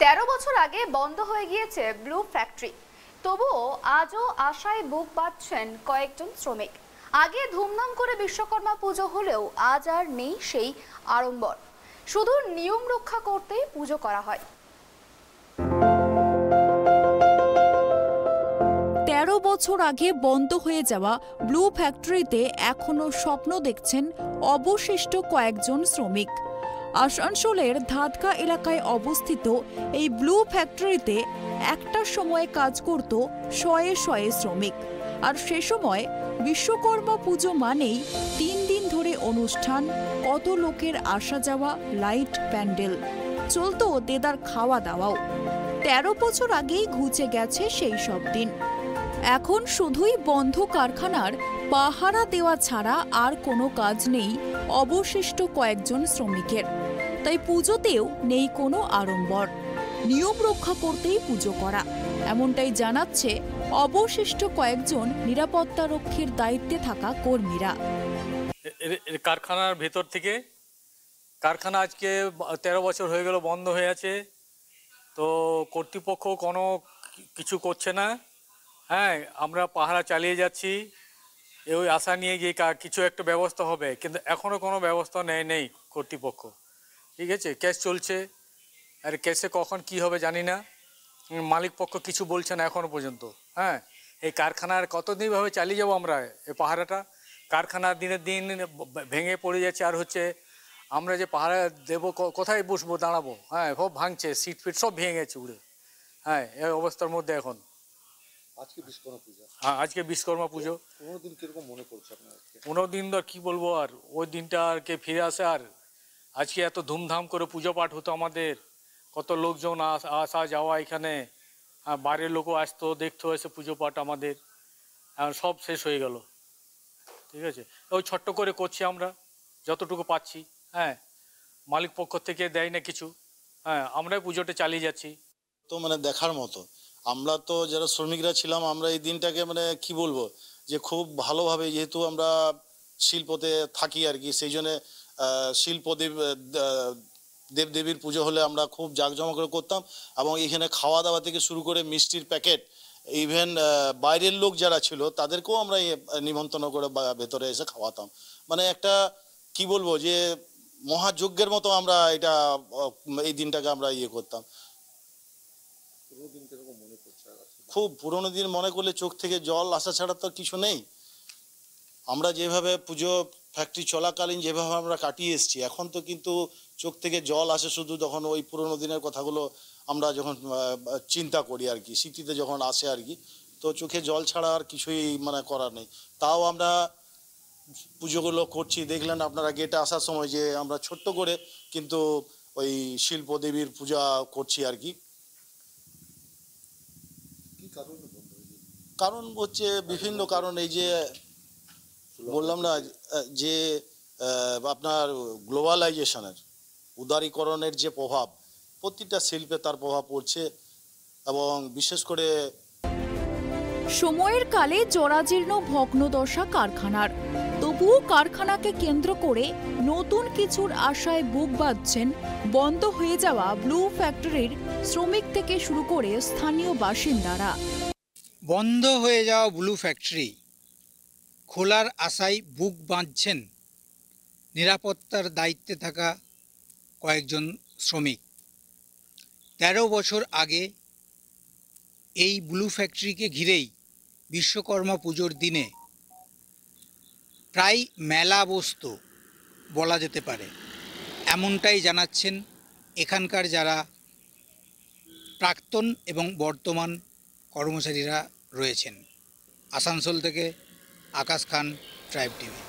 13 বছর আগে বন্ধ হয়ে গিয়েছে ব্লু ফ্যাক্টরি, তবুও আজও আশায় বুক বাঁধছেন কয়েকজন শ্রমিক। আগে ধুমধাম করে বিশ্বকর্মা পুজো হলেও আজ আর নেই সেই আড়ম্বর, শুধু নিয়ম রক্ষা করতেই পুজো করা হয়। 13 বছর আগে বন্ধ হয়ে যাওয়া ব্লু ফ্যাক্টরিতে এখনো স্বপ্ন দেখছেন অবশিষ্ট কয়েকজন শ্রমিক। আসানসোলের ধাদকা এলাকায় অবস্থিত এই ব্লু ফ্যাক্টরিতে একটা সময়ে কাজ করত শয়ে শয়ে শ্রমিক। আর সে সময় বিশ্বকর্মা পুজো মানেই 3 দিন ধরে অনুষ্ঠান, কত লোকের আসা যাওয়া, লাইট, প্যান্ডেল, চলতো দেদার খাওয়া দাওয়াও। 13 বছর আগেই ঘুচে গেছে সেই সব দিন। এখন শুধুই বন্ধ কারখানার পাহারা দেওয়া ছাড়া আর কোনো কাজ নেই অবশিষ্ট কয়েকজন শ্রমিকের। তাই পুজোতেও নেই কোনো আড়ম্বর, নিয়ম রক্ষা করতেই পুজো করা, এমনটাই জানাচ্ছে অবশিষ্ট কয়েকজন নিরাপত্তা রক্ষীর দায়িত্বে থাকা কর্মীরা। কারখানার ভেতর থেকে কারখানা আজকে 13 বছর হয়ে গেল বন্ধ হয়ে আছে, তো কর্তৃপক্ষ কোনো কিছু করছে না। হ্যাঁ, আমরা পাহারা চালিয়ে যাচ্ছি ওই আশা নিয়ে গিয়ে কিছু একটা ব্যবস্থা হবে, কিন্তু এখনও কোনো ব্যবস্থা নেই কর্তৃপক্ষ। ঠিক আছে, কেস চলছে, আর কেসে কখন কি হবে জানি না। মালিক পক্ষ কিছু বলছে না এখনও পর্যন্ত। হ্যাঁ, এই কারখানার কতদিনভাবে চালিয়ে যাবো আমরা এই পাহারাটা? কারখানা দিনের দিন ভেঙে পড়ে যাচ্ছে, আর হচ্ছে আমরা যে পাহারা দেবো কোথায় বসবো, দাঁড়াবো? হ্যাঁ, সব ভাঙছে, সিট ফিট সব ভেঙে গেছে উড়ে। হ্যাঁ, এই অবস্থার মধ্যে এখন। আজকে বিশ্বকর্মা পুজো। হ্যাঁ, আজকে বিশ্বকর্মা পুজো। 15 দিন কিরকম মনে করছে আপনার? 15 দিন তো কি বলবো, আর ওই দিনটা আর কে ফিরে আসে? আর আজকে এত ধুমধাম করে পুজো পাঠ হতো আমাদের, কত লোকজন আসা যাওয়া, এখানে বাইরের লোকও আসতো, দেখতো এসে পুজো পাঠ আমাদের। সব শেষ হয়ে গেল। ঠিক আছে, ওই ছোট্ট করে করছি আমরা যতটুকু পাচ্ছি। হ্যাঁ, মালিক পক্ষ থেকে দেয় না কিছু। হ্যাঁ, আমরাই পুজোটা চালিয়ে যাচ্ছি। তো দেখার মতো, আমরা তো যারা শ্রমিকরা ছিলাম, আমরা এই দিনটাকে কি বলবো, যে খুব ভালোভাবে, যেহেতু আমরা শিল্পতে থাকি আর কি, সেই জন্যে দেবদেবীর পুজো হলে আমরা খুব জাঁকজমক করে করতাম। এবং এখানে খাওয়া দাওয়া থেকে শুরু করে মিষ্টির প্যাকেট, ইভেন বাইরের লোক যারা ছিল তাদেরকেও আমরা নিমন্ত্রণ করে ভেতরে এসে খাওয়াতাম। একটা কি বলবো, যে মহাযজ্ঞের মতো আমরা এটা এই দিনটাকে আমরা করতাম। খুব পুরোনো দিন মনে করলে চোখ থেকে জল আসা ছাড়া তো কিছু নেই। আমরা যেভাবে পুজো ফ্যাক্টরি চলাকালীন যেভাবে আমরা কাটিয়ে এসেছি, এখন তো কিন্তু চোখ থেকে জল আসে শুধু যখন ওই পুরোনো দিনের কথাগুলো আমরা যখন চিন্তা করি আর কি, স্মৃতিতে যখন আসে আর কি, তো চোখে জল ছাড়া আর কিছুই করার নেই। তাও আমরা পুজোগুলো করছি। দেখলেন আপনারা গেটে আসার সময় যে আমরা ছোট্ট করে কিন্তু ওই শিল্প দেবীর পূজা করছি আর কি। কারণ হচ্ছে বিভিন্ন কারণ, এই যে বললাম না যে আপনার গ্লোবালাইজেশনের, উদারীকরণের যে প্রভাব, প্রতিটা শিল্পে তার প্রভাব পড়ছে। এবং বিশেষ করে সময়ের কালে জরাজীর্ণ ভগ্নদশা কারখানার, তবুও কারখানাকে কেন্দ্র করে নতুন কিছুর আশায় বুক বাঁধছেন বন্ধ হয়ে যাওয়া ব্লু ফ্যাক্টরির শ্রমিক থেকে শুরু করে স্থানীয় বাসিন্দারা। বন্ধ হয়ে যাওয়া ব্লু ফ্যাক্টরি খোলার আশায় বুক বাঁধছেন নিরাপত্তার দায়িত্বে থাকা কয়েকজন শ্রমিক। 13 বছর আগে এই ব্লু ফ্যাক্টরিকে ঘিরেই বিশ্বকর্মা পুজোর দিনে প্রায় মেলা বসত বলা যেতে পারে, এমনটাই জানাচ্ছেন এখানকার যারা প্রাক্তন এবং বর্তমান কর্মচারীরা রয়েছেন। আসানসোল থেকে আকাশ খান, ট্রাইব টিভি।